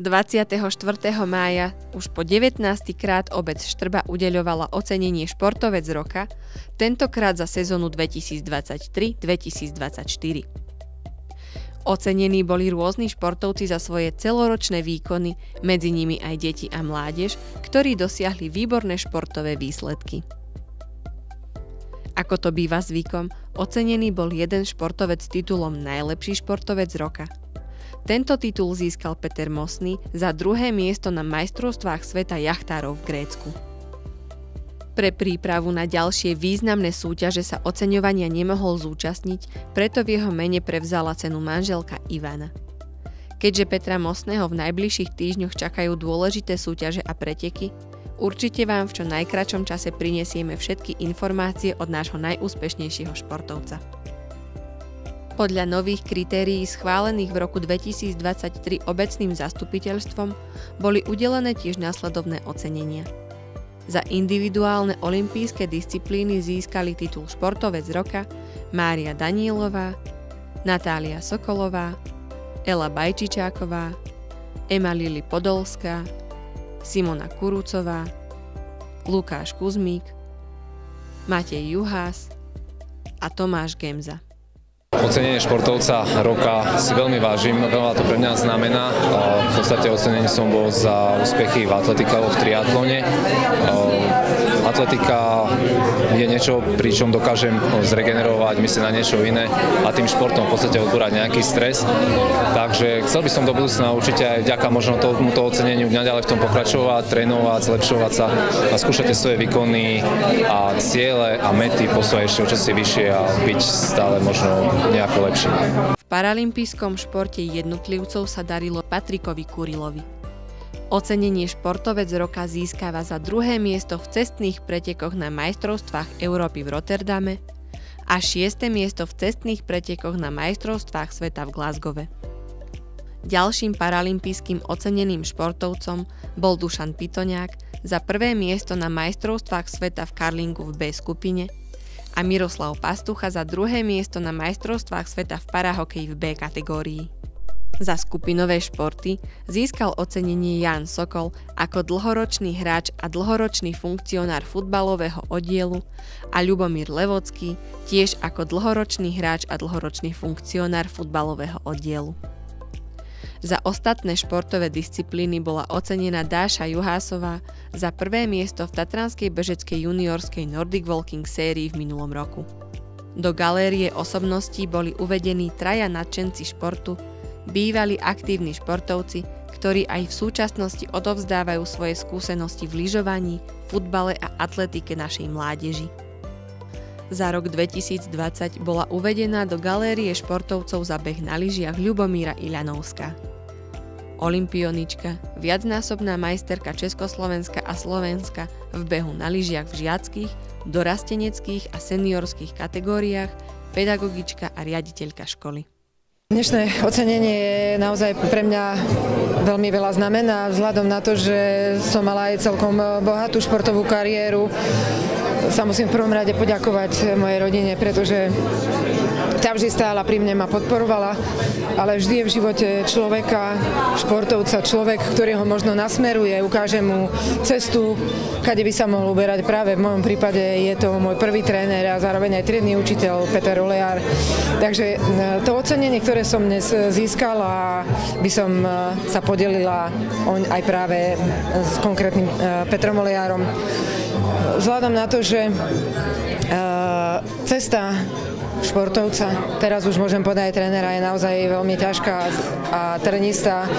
24. mája už po 19. krát obec Štrba udeľovala ocenenie Športovec roka, tentokrát za sezónu 2023-2024. Ocenení boli rôzni športovci za svoje celoročné výkony, medzi nimi aj deti a mládež, ktorí dosiahli výborné športové výsledky. Ako to býva zvykom, ocenený bol jeden športovec s titulom Najlepší športovec roka. Tento titul získal Peter Mosný za druhé miesto na majstrovstvách sveta jachtárov v Grécku. Pre prípravu na ďalšie významné súťaže sa oceňovania nemohol zúčastniť, preto v jeho mene prevzala cenu manželka Ivana. Keďže Petra Mosného v najbližších týždňoch čakajú dôležité súťaže a preteky, určite vám v čo najkračom čase prinesieme všetky informácie od nášho najúspešnejšieho športovca. Podľa nových kritérií schválených v roku 2023 obecným zastupiteľstvom boli udelené tiež nasledovné ocenenia. Za individuálne olympijské disciplíny získali titul Športovec roka Mária Danielová, Natália Sokolová, Ela Bajčičáková, Ema Lili Podolská, Simona Kurucová, Lukáš Kuzmík, Matej Juhás a Tomáš Gemza. Ocenenie športovca roka si veľmi vážim, veľa to pre mňa znamená. V podstate ocenený som bol za úspechy v atletike alebo v triatlone. Atletika je niečo, pričom dokážem zregenerovať, myslím na niečo iné a tým športom v podstate odbúrať nejaký stres. Takže chcel by som do budúcna určite aj vďaka možno tomuto oceneniu naďalej v tom pokračovať, trénovať, zlepšovať sa a skúšať svoje výkony a ciele a mety posúvať ešte o čosi vyššie a byť stále možno nejako lepšie. V paralympijskom športe jednotlivcov sa darilo Patrikovi Kurilovi. Ocenenie Športovec roka získava za druhé miesto v cestných pretekoch na majstrovstvách Európy v Rotterdame a 6. miesto v cestných pretekoch na majstrovstvách sveta v Glasgowe. Ďalším paralympijským oceneným športovcom bol Dušan Pitoňák za prvé miesto na majstrovstvách sveta v curlingu v B skupine a Miroslav Pastucha za druhé miesto na majstrovstvách sveta v parahokeji v B kategórii. Za skupinové športy získal ocenenie Ján Sokol ako dlhoročný hráč a dlhoročný funkcionár futbalového oddielu a Ľubomír Levocký tiež ako dlhoročný hráč a dlhoročný funkcionár futbalového oddielu. Za ostatné športové disciplíny bola ocenená Dáša Juhásová za prvé miesto v Tatranskej bežeckej juniorskej Nordic Walking sérii v minulom roku. Do galérie osobností boli uvedení traja nadšenci športu, bývalí aktívni športovci, ktorí aj v súčasnosti odovzdávajú svoje skúsenosti v lyžovaní, futbale a atletike našej mládeži. Za rok 2020 bola uvedená do galérie športovcov za beh na lyžiach Ľubomíra Iľanovská. Olympionička, viacnásobná majsterka Československa a Slovenska v behu na lyžiach v žiackych, dorasteneckých a seniorských kategóriách, pedagogička a riaditeľka školy. Dnešné ocenenie je naozaj pre mňa veľmi veľa znamená, vzhľadom na to, že som mala aj celkom bohatú športovú kariéru. Sa musím v prvom rade poďakovať mojej rodine, pretože tá vždy stála pri mne, ma podporovala, ale vždy je v živote človeka, športovca, človek, ktorý ho možno nasmeruje, ukáže mu cestu, kade by sa mohol uberať. Práve v mojom prípade je to môj prvý tréner a zároveň aj triedny učiteľ Peter Olejár. Takže to ocenenie, ktoré som dnes získala, by som sa podelila aj práve s konkrétnym Petrom Olejárom. Vzhľadom na to, že cesta športovca, teraz už môžem povedať trénera, je naozaj veľmi ťažká a trnistá,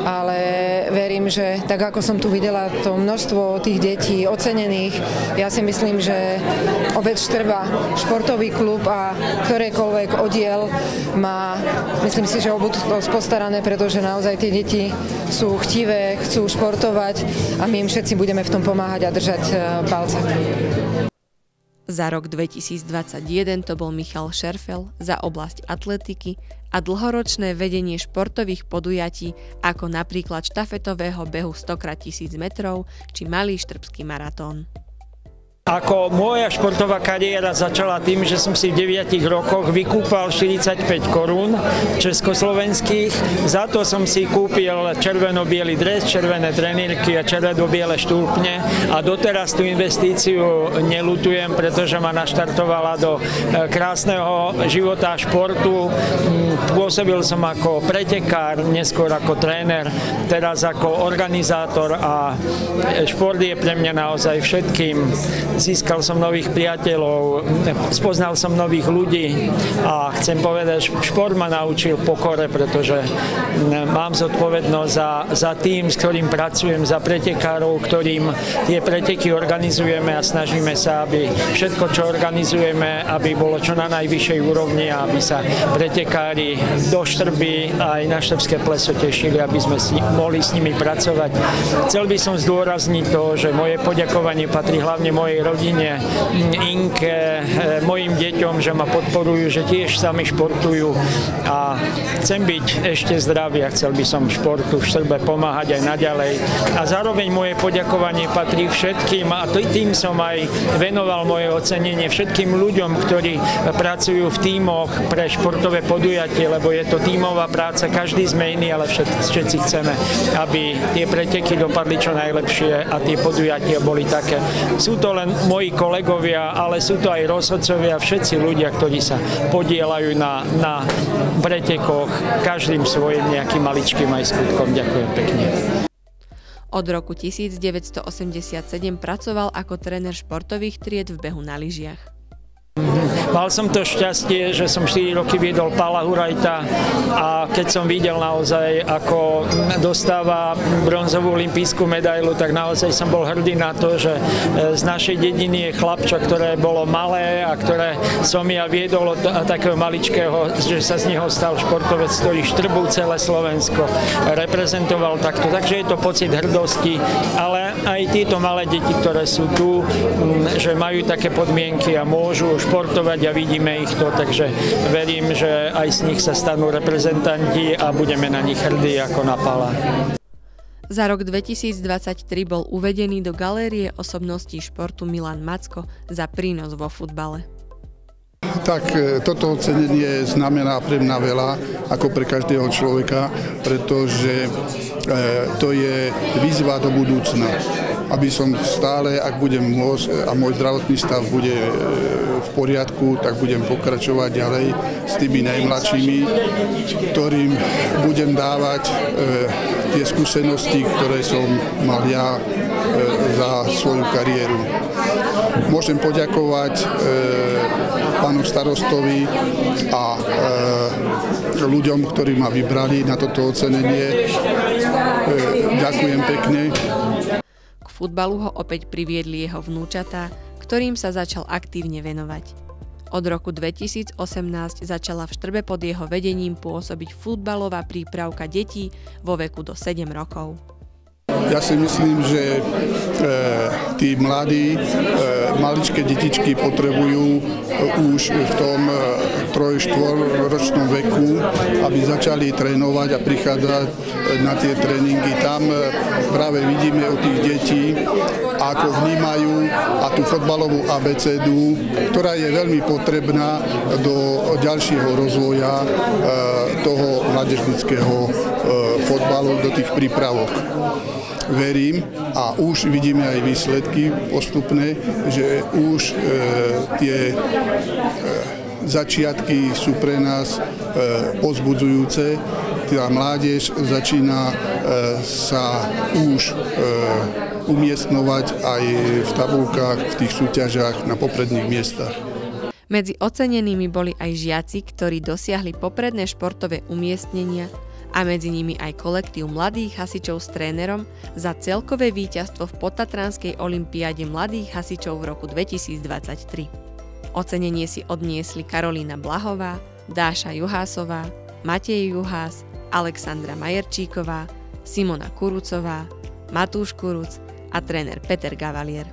ale verím, že tak ako som tu videla to množstvo tých detí ocenených, ja si myslím, že obec Štrba, športový klub a ktorékoľvek oddiel má, myslím si, že o budúcnosť postarané, pretože naozaj tie deti sú chtivé, chcú športovať a my im všetci budeme v tom pomáhať a držať palce. Za rok 2021 to bol Michal Šerfel za oblasť atletiky a dlhoročné vedenie športových podujatí ako napríklad štafetového behu 100x1000 metrov či malý štrbský maratón. Ako moja športová kariéra začala tým, že som si v 9 rokoch vykúpal 45 korún československých. Za to som si kúpil červeno-biely dres, červené trenírky a červeno-biele štúpne a doteraz tú investíciu neľutujem, pretože ma naštartovala do krásneho života a športu. Pôsobil som ako pretekár, neskôr ako tréner, teraz ako organizátor a šport je pre mňa naozaj všetkým. Získal som nových priateľov, spoznal som nových ľudí a chcem povedať, že šport ma naučil pokore, pretože mám zodpovednosť za tým, s ktorým pracujem, za pretekárov, ktorým tie preteky organizujeme a snažíme sa, aby všetko, čo organizujeme, aby bolo čo na najvyššej úrovni a aby sa pretekári do Štrby aj na štrbské pleso tešili, aby sme mohli s nimi pracovať. Chcel by som zdôrazniť to, že moje poďakovanie patrí hlavne mojej rodine, Inke, mojim deťom, že ma podporujú, že tiež sami športujú a chcem byť ešte zdravý a chcel by som športu v Štrbe pomáhať aj naďalej. A zároveň moje poďakovanie patrí všetkým a tým som aj venoval moje ocenenie všetkým ľuďom, ktorí pracujú v tímoch pre športové podujatie, lebo je to tímová práca, každý sme iný, ale všetci chceme, aby tie preteky dopadli čo najlepšie a tie podujatia boli také. Sú to len moji kolegovia, ale sú to aj rozhodcovia, všetci ľudia, ktorí sa podieľajú na pretekoch, každým svojím nejakým maličkým aj skutkom. Ďakujem pekne. Od roku 1987 pracoval ako tréner športových tried v behu na lyžiach. Mal som to šťastie, že som 4 roky viedol Pála Hurajta a keď som videl naozaj, ako dostáva bronzovú olympijskú medailu, tak naozaj som bol hrdý na to, že z našej dediny je chlapča, ktoré bolo malé a ktoré som ja viedol od takého maličkého, že sa z neho stal športovec, ktorý Štrbu celé Slovensko reprezentoval takto. Takže je to pocit hrdosti, ale aj tieto malé deti, ktoré sú tu, že majú také podmienky a môžu športovať a vidíme ich to, takže verím, že aj z nich sa stanú reprezentanti a budeme na nich hrdí ako na Pála. Za rok 2023 bol uvedený do galérie osobností športu Milan Macko za prínos vo futbale. Tak toto ocenenie znamená pre mňa veľa, ako pre každého človeka, pretože to je výzva do budúcna. Aby som stále, ak budem môcť a môj zdravotný stav bude v poriadku, tak budem pokračovať ďalej s tými najmladšími, ktorým budem dávať tie skúsenosti, ktoré som mal ja za svoju kariéru. Môžem poďakovať pánu starostovi a ľuďom, ktorí ma vybrali na toto ocenenie. Ďakujem pekne. K futbalu ho opäť priviedli jeho vnúčatá, ktorým sa začal aktívne venovať. Od roku 2018 začala v Štrbe pod jeho vedením pôsobiť futbalová prípravka detí vo veku do 7 rokov. Ja si myslím, že tí mladí, maličké detičky potrebujú už v tom 3-4 ročnom veku, aby začali trénovať a prichádzať na tie tréningy. Tam práve vidíme od tých detí, ako vnímajú a tú futbalovú abecedu, ktorá je veľmi potrebná do ďalšieho rozvoja toho mládežníckeho futbalu, do tých prípravok. Verím a už vidíme aj výsledky postupné, že už tie začiatky sú pre nás povzbudzujúce. Tá mládež začína sa už umiestňovať aj v tabuľkách, v tých súťažiach na popredných miestach. Medzi ocenenými boli aj žiaci, ktorí dosiahli popredné športové umiestnenia a medzi nimi aj kolektív mladých hasičov s trénerom za celkové víťazstvo v podtatranskej olympiáde mladých hasičov v roku 2023. Ocenenie si odniesli Karolína Blahová, Dáša Juhásová, Matej Juhás, Alexandra Majerčíková, Simona Kurucová, Matúš Kuruc a tréner Peter Gavalier.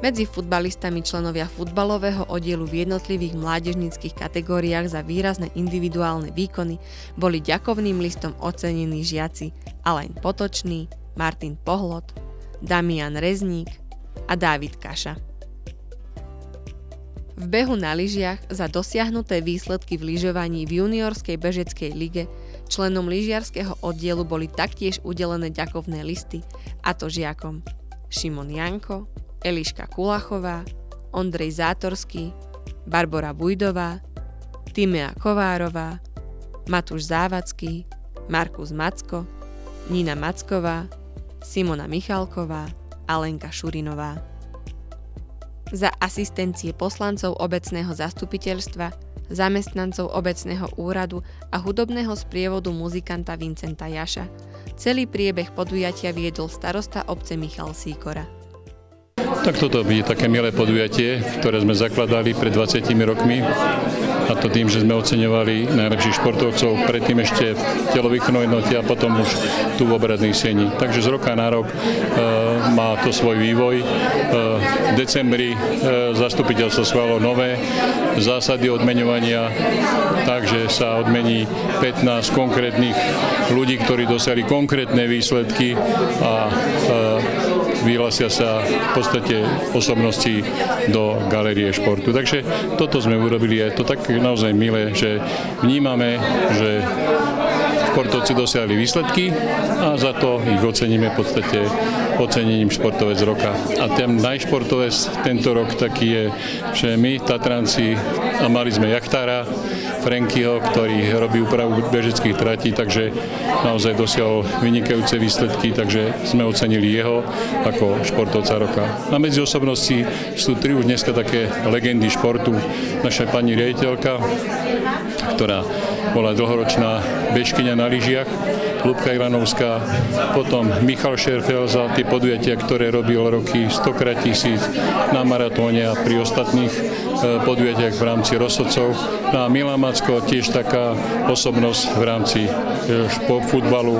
Medzi futbalistami členovia futbalového oddielu v jednotlivých mládežníckych kategóriách za výrazné individuálne výkony boli ďakovným listom ocenení žiaci Alain Potočný, Martin Pohlot, Damian Rezník, a Dávid Kaša. V behu na lyžiach za dosiahnuté výsledky v lyžovaní v juniorskej bežeckej lige členom lyžiarskeho oddielu boli taktiež udelené ďakovné listy, a to žiakom Šimon Janko, Eliška Kulachová, Ondrej Zátorský, Barbora Bujdová, Timea Kovárová, Matúš Závacký, Markus Macko, Nina Macková, Simona Michalková a Lenka Šurinová. Za asistencie poslancov obecného zastupiteľstva, zamestnancov obecného úradu a hudobného sprievodu muzikanta Vincenta Jaša celý priebeh podujatia viedol starosta obce Michal Sýkora. Tak toto bude také milé podujatie, ktoré sme zakladali pred 20 rokmi, a to tým, že sme oceňovali najlepších športovcov, predtým ešte v telovýchovnej jednote a potom už tu v obradnej sieni. Takže z roka na rok má to svoj vývoj. V decembri zastupiteľstvo schválilo nové zásady odmeňovania, takže sa odmení 15 konkrétnych ľudí, ktorí dosiahli konkrétne výsledky a vyhlásia sa v podstate osobnosti do galérie športu. Takže toto sme urobili, je to tak naozaj milé, že vnímame, že športovci dosiahli výsledky a za to ich oceníme v podstate ocenením športovec roka. A ten najšportovec tento rok taký je, že my Tatranci, a mali sme jachtára Frankyho, ktorý robí úpravu bežeckých tratí, takže naozaj dosiahol vynikajúce výsledky, takže sme ocenili jeho ako športovca roka. A medzi osobnosti sú tri už dneska také legendy športu. Naša pani riaditeľka, ktorá bola dlhoročná bežkyňa na lyžiach, Ľubka Ivanovská, potom Michal Šerfel za tie podujatia, ktoré robil roky 100x1000 na maratóne a pri ostatných podujatiach v rámci rozhodcov. A Milan Macko, tiež taká osobnosť v rámci futbalu,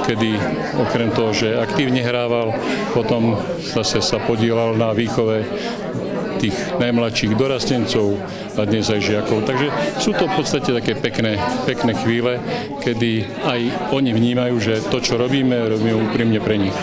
kedy okrem toho, že aktívne hrával, potom zase sa podielal na výchove tých najmladších dorastencov a dnes aj žiakov. Takže sú to v podstate také pekné chvíle, kedy aj oni vnímajú, že to, čo robíme úprimne pre nich.